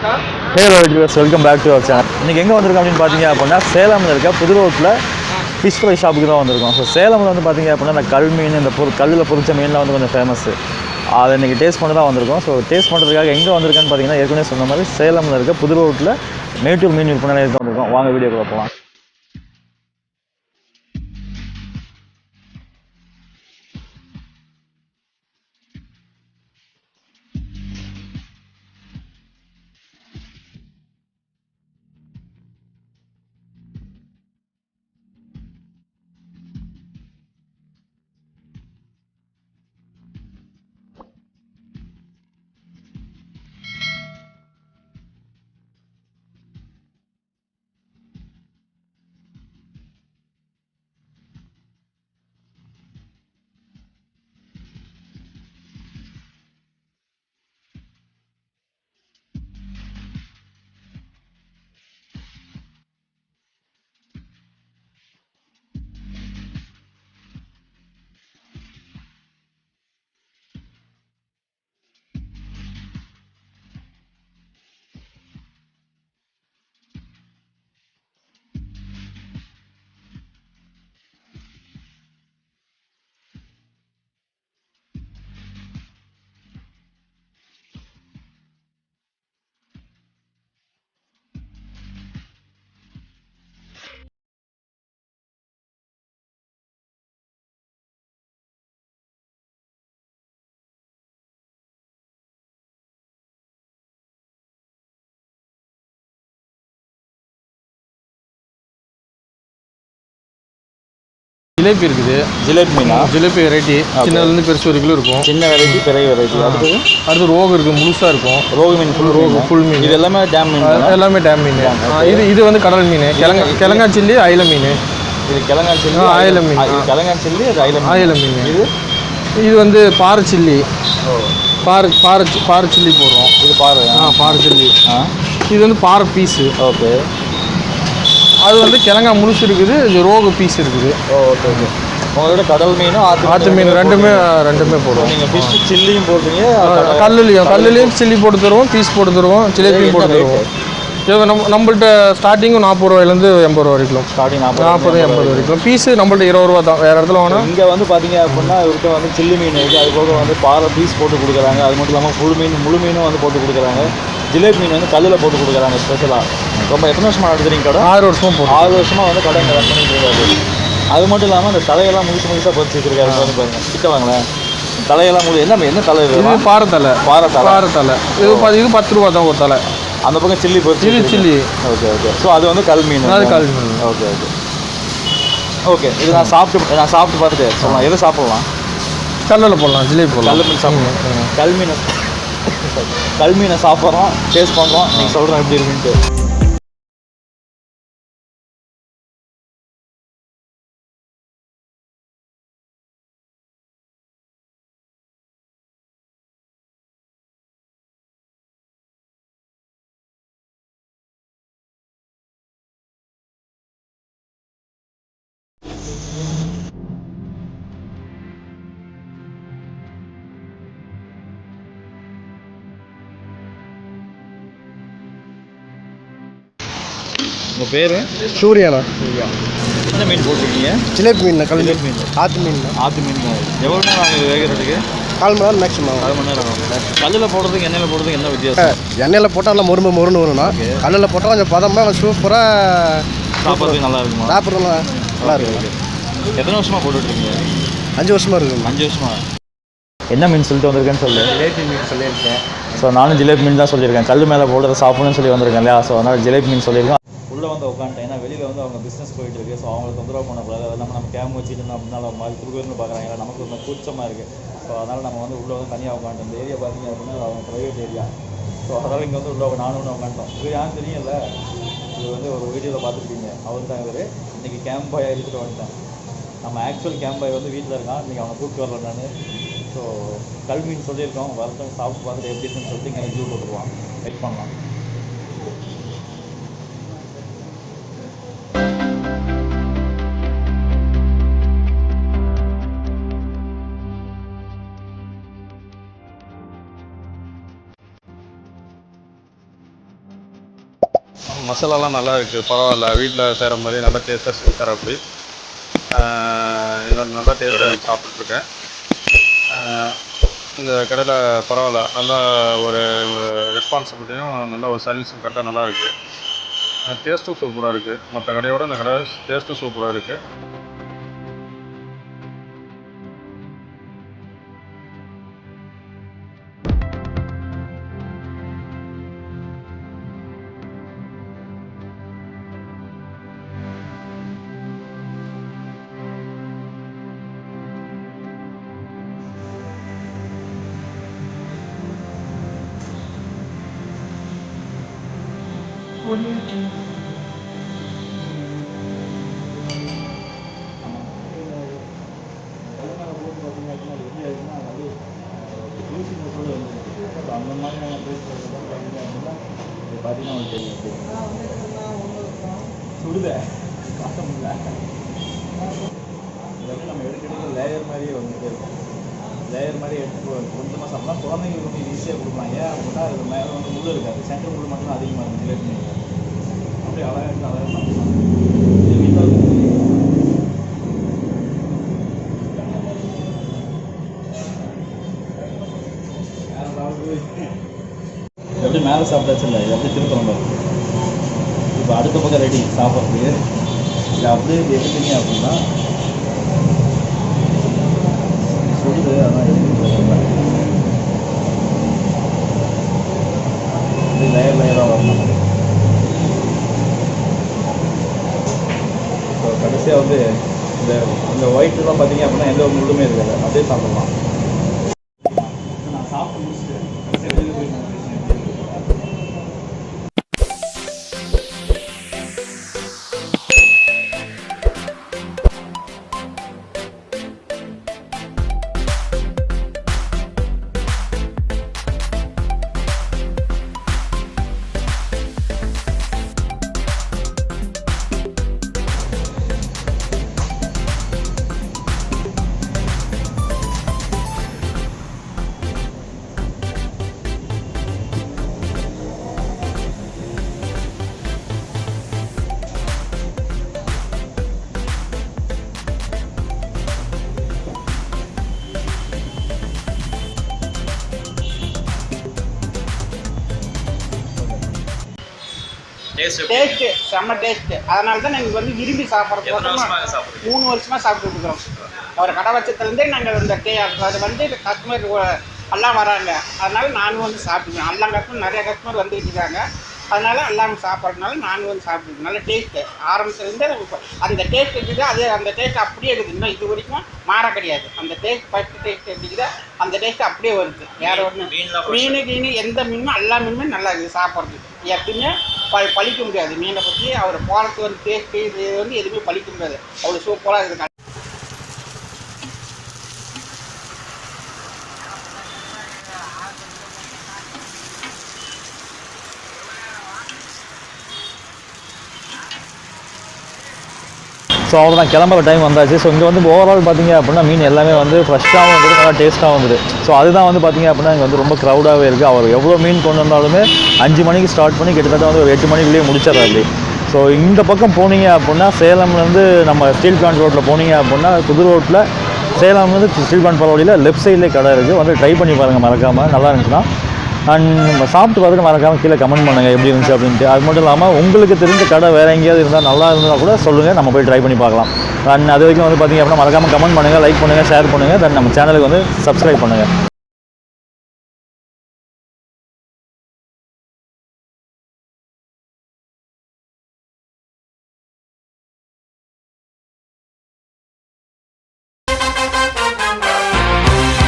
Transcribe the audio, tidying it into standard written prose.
Hello viewers, welcome back to our channel. இன்றைக்கி எங்கே வந்திருக்கோம் அப்படின்னு பார்த்தீங்க அப்படின்னா சேலமில் இருக்க புது ரோட்டில் ஃபிஷ் ஃப்ரை ஷாப்புக்கு தான் வந்திருக்கோம். ஸோ சேலமில் வந்து பார்த்தீங்க அப்படின்னா இந்த கல் மீன், இந்த கல்லில் பொரிச்ச மீன்லாம் வந்து கொஞ்சம் ஃபேமஸ்ஸு. அதை இன்றைக்கி டேஸ்ட் பண்ண தான் வந்திருக்கோம். ஸோ டேஸ்ட் பண்ணுறதுக்காக எங்கே வந்திருக்கேன்னு பார்த்தீங்கன்னா ஏற்கனவே சொன்ன மாதிரி சேலமில் இருக்க புது ரோட்டில் மேட்டூர் மீன் விற்பனை நிலையத்துக்கு வந்திருக்கோம். வாங்க வீடியோக்குள்ள போகலாம். ஜிலேபி இருக்குது. ஜிலேபி மீனா? ஜிலேபி வெரைட்டி சின்னதுலேருந்து பெருசு ஒரு கிலோ இருக்கும். சின்ன வெரைட்டி, பெரிய வெரைட்டி. அடுத்து ரோகு இருக்குது, முழுசாக இருக்கும். ரோகு மீன், ஃபுல் மீன். இது எல்லாமே டேம் மீன்? எல்லாமே டேம் மீன். இது வந்து கடல் மீன். கிழங்கா சில்லி, அயில மீன். இது கிழங்கா சில்லி, அயில மீன். கிழங்கா சில்லி, அது அயில மீன். இது வந்து பாறை சில்லி. பாறை சில்லி போடுறோம். இது பாறை சில்லி. இது வந்து பாறை பீஸு. ஓகே. அது வந்து கிழங்கா முழுசு இருக்குது, இது ரோகு பீஸ் இருக்குது. Okay okay. உங்களோட கடல் மீனும் ஆற்று மீன் ரெண்டுமே போடுவோம். நீங்கள் ஃபிஷ் சில்லியும் போடுறீங்க, கல்லுலேயும் சில்லி போட்டு தருவோம், பீஸ் போட்டு தருவோம், ஜிலேபியும் போட்டு தருவோம். இது நம்மள்ட்ட ஸ்டார்டிங்கும் 40 ரூபாயிலேருந்து 80 ரூபா வரைக்கும். ஸ்டார்டிங் 40-80 வரைக்கும். பீஸு நம்மள்ட்ட 20 ரூபா தான். வேறு இடத்துல வாங்கினா இங்கே வந்து பார்த்தீங்க அப்படின்னா இவர்கிட்ட வந்து சில்லி மீன் இருக்குது, அது போக வந்து பாறை பீஸ் போட்டு கொடுக்குறாங்க. அது மட்டும் இல்லாமல் முழு மீனும் வந்து போட்டு கொடுக்குறாங்க. ஜிலேபி மீன் வந்து கல்லில் போட்டு கொடுக்குறாங்க ஸ்பெஷலாக. ரொம்ப எத்தனை வருஷமாக நடத்துறீங்க கடை? 6 வருஷமாக போட்டு. 6 வருஷமாக வந்து கடை இங்கே ரன் பண்ணிட்டு இருக்காரு. அது மட்டும் இல்லாமல் அந்த தலையெல்லாம் முழுசாக பறிச்சு வச்சிருக்காரு. வந்து பாருங்க, கிட்ட வாங்களேன். தலையெல்லாம் என்ன தலை? இது பாறை தலை. இது 10 ரூபா தான் ஒரு தலை. அந்த பக்கம் சில்லி பொறிச்சு சில்லி. Okay okay. ஸோ அது வந்து கல் மீன். அது கல் மீன். Okay okay okay. இது நான் சாப்பிட்டு பார்த்துட்டு சொல்லலாம். எது சாப்பிட்லாம்? கல்லில் போடலாம், ஜிலேபி போடலாம். கல் மீன் சாப்பிடலாம். கல் மீனை சாப்பிட்றோம், டேஸ்ட் பண்ணுறோம். நீங்கள் சொல்கிறோம் எப்படி இருக்குன்ட்டு. உங்கள் பேர்? சூர்யாண்ணா. என்ன மீன் போட்டிருக்கீங்க? ஜிலேபி மீன். ஜிலேபி மீன். ஆற்று மீன். எவ்வளோ நேரம் ஆகுது வேகிறதுக்கு? 4 மணி நேரம் மேக்ஸிமம். 1/2 மணி நேரம் ஆகும். கல்லில் போடுறதுக்கு எண்ணெயில் போடுறதுக்கு என்ன வித்தியாசம்? எண்ணெயில் போட்டால் நல்லா மொறுன்னு வரும்ண்ணா. கல்லில் போட்டால் கொஞ்சம் பதமாக சூப்பராக சாப்பிட்றதுக்கு நல்லா இருக்குமா? சாப்பிட்றதுலாம் நல்லா இருக்கும். எத்தனை வருஷமாக போட்டுட்ருக்கீங்க? 5 வருஷமாக இருக்குது. 5 வருஷமா. என்ன மீன் சொல்லிட்டு வந்திருக்கேன்னு சொல்லு. ஜிலேபி மீன் சொல்லியிருக்கேன். ஸோ நானும் ஜிலேபி மீன் தான் சொல்லியிருக்கேன். கல் மேலே போடுறத சாப்பிடணும்னு சொல்லி வந்திருக்கேன் இல்லையா? ஸோ அதனால் ஜிலேபி மீன் சொல்லியிருக்கேன். உள்ளே வந்து உட்காந்துட்டேன். ஏன்னா வெளியில் வந்து அவங்க பிஸ்னஸ் போயிட்டு இருக்கு. ஸோ அவங்களை தொந்தரவு பண்ணக்கூடாது. அது இல்லாமல் நம்ம கேம் வச்சுட்டு இருந்தோம் அப்படின்னா அவங்க மாதிரி திருக்குறள்னு பார்க்குறாங்க. நமக்கு ரொம்ப கூச்சமாக இருக்குது. ஸோ அதனால் நம்ம வந்து உள்ளே வந்து தனியாக உட்காந்துட்டோம். இந்த ஏரியா பார்த்தீங்க அப்படின்னா அவங்க ப்ரைவேட் ஏரியா. ஸோ அதனால் இங்கே வந்து உள்ளே நானும் உட்காந்துட்டோம். இது யாரும் தெரியல, இது வந்து ஒரு வீடியோவில் பார்த்துருக்கீங்க. அவர் தான் இவர். இன்றைக்கி கேம்ப் பாய் எடுத்துகிட்டு வந்துட்டேன். நம்ம ஆக்சுவல் கேம்ப் பாய் வந்து வீட்டில் இருக்கான். இன்றைக்கி அவனை கூப்பிட்டு வரல நான். ஸோ கல் மீன் சொல்லியிருக்கோம். வரட்டும், சாப்பிட்டு பார்த்துட்டு எப்படி இருக்குன்னு சொல்லிட்டு இங்கே ஜூ போட்டுருவான். வெயிட் பண்ணலாம். மசாலாலாம் நல்லா இருக்குது, பரவாயில்ல. வீட்டில் செய்கிற மாதிரி நல்லா டேஸ்ட்டாக செஞ்சு தர அப்படி இதில் நல்லா டேஸ்ட்டாக சாப்பிட்ருக்கேன். இந்த கடையில் பரவாயில்ல, நல்லா ஒரு ரெஸ்பான்சிபிலிட்டியும் நல்ல ஒரு சர்வீஸும் கரெக்டாக நல்லா இருக்குது. டேஸ்ட்டும் சூப்பராக இருக்குது. மற்ற கடையோட இந்த கடை டேஸ்ட்டும் சூப்பராக இருக்குது. அந்த மாதிரியான பார்த்தீங்கன்னா உங்களுக்கு தெரியும், சுடுத பார்க்க முடியல. இது வந்து நம்ம எடுக்கிறது லேயர் மாதிரியே வந்துட்டே இருக்கும். லேயர் மாதிரி எடுத்து கொஞ்சமாக சாப்பிட்லாம். குழந்தைங்களுக்கு வந்து ஈஸியாக கொடுக்கலாம். ஏன் அப்படின்னா அது மேலே வந்து முள் இருக்காது, சென்டர் முள் மட்டும் அதிகமாக இருக்கும். ஜிலேபி அப்படியே அழகாக எடுத்து அழகாக சாப்பிடலாம். எப்படி மேலே சாப்பிட்டாச்சு இல்லை, இது அப்படியே திருப்பி இப்போ அடுத்த பக்கம் ரெடி சாப்பிட்றது. இது அப்படியே எடுத்தீங்க அப்படின்னா சுடுது, அதான் எடுத்து லேயர் லேயராக வரணும். ஸோ கடைசியாக வந்து இந்த ஒயிட்லாம் பார்த்தீங்க அப்படின்னா எந்த ஒரு முள்ளுமே இருக்காது, அப்படியே சாப்பிடலாம். நான் சாப்பிட்டு முடிச்சுட்டு கடைசியாக வெளியில் போய் நான் டேஸ்ட்டு செம்ம டேஸ்ட்டு. அதனால தான் நாங்கள் வந்து விரும்பி சாப்பிட்றது. 3 வருஷமாக சாப்பிட்டு இருக்கிறோம். ஒரு கடை வச்சதுலேருந்தே நாங்கள் இந்த அது வந்து கஸ்டமர் எல்லாம் வராங்க. அதனால் நானும் வந்து சாப்பிட்டுக்கிறேன். எல்லா கஸ்டமர் நிறைய கஸ்டமர் வந்துக்கிட்டு இருக்காங்க. அதனால் எல்லாம் சாப்பிட்றதுனால நானும் வந்து சாப்பிட்டுக்கிறேன். நல்ல டேஸ்ட்டு ஆரம்பத்துலேருந்தே அந்த டேஸ்ட் இருக்குது. அது அந்த டேஸ்ட் அப்படியே இருக்குது. இன்னும் இது வரைக்கும் மாற கிடையாது. அந்த டேஸ்ட் ஃபஸ்ட்டு டேஸ்ட் இருக்குது, அந்த டேஸ்ட் அப்படியே வருது. வேறு ஒன்று மீன் எந்த மீனும் எல்லா மீனுமே நல்லா இருக்குது சாப்பிட்றதுக்கு. எப்படியுமே பழிக்க முடியாது. மீனை பற்றி அவர் போகிறதுக்கு வந்து டேஸ்ட்டு இது வந்து எதுவுமே பழிக்க முடியாது. அவ்வளோ சூப்பராக இருக்குது. ஸோ அவ்வளோதான், கிளம்புற டைம் வந்தாச்சு. ஸோ இங்கே வந்து ஓவரால் பார்த்தீங்க அப்படின்னா மீன் எல்லாமே வந்து ஃப்ரெஷ்ஷாகவும் வந்துது, நல்லா டேஸ்ட்டாகவும் வந்துது. ஸோ அதுதான் வந்து பார்த்தீங்க அப்படின்னா இங்கே வந்து ரொம்ப க்ரௌடாகவே இருக்குது. அவர் எவ்வளோ மீன் கொண்டு வந்தாலுமே 5 மணிக்கு ஸ்டார்ட் பண்ணி கிட்டத்தட்ட வந்து ஒரு 8 மணிக்குள்ளேயே முடிச்சிடறாரு. ஸோ இந்த பக்கம் போனீங்க அப்படின்னா சேலம்லேருந்து நம்ம ஸ்டீல் பிளான்ட் ரோட்டில் போனீங்க அப்படின்னா புது ரோட்டில் சேலம்லேருந்து ஸ்டீல் பிளான்ட் போகிற வழியில் லெஃப்ட் சைட்லேயே கடை இருக்குது. வந்து ட்ரை பண்ணி பாருங்கள் மறக்காமல், நல்லா இருந்துச்சுன்னா. அண்ட் நம்ம சாப்பிட்டு பார்த்துட்டு மறக்காமல் கீழே கமெண்ட் பண்ணுங்கள் எப்படி இருந்துச்சு அப்படின்ட்டு. அது மட்டும் இல்லாமல் உங்களுக்கு தெரிஞ்ச கடை வேறு எங்கேயாவது இருந்தால் நல்லா இருந்தால் கூட சொல்லுங்கள், நம்ம போய் ட்ரை பண்ணி பார்க்கலாம். அண்ட் அது வரைக்கும் வந்து பார்த்திங்க அப்படின்னா மறக்காமல் கமெண்ட் பண்ணுங்கள், லைக் பண்ணுங்கள், ஷேர் பண்ணுங்கள். தென் நம்ம சேனலுக்கு வந்து சப்ஸ்கிரைப் பண்ணுங்கள்.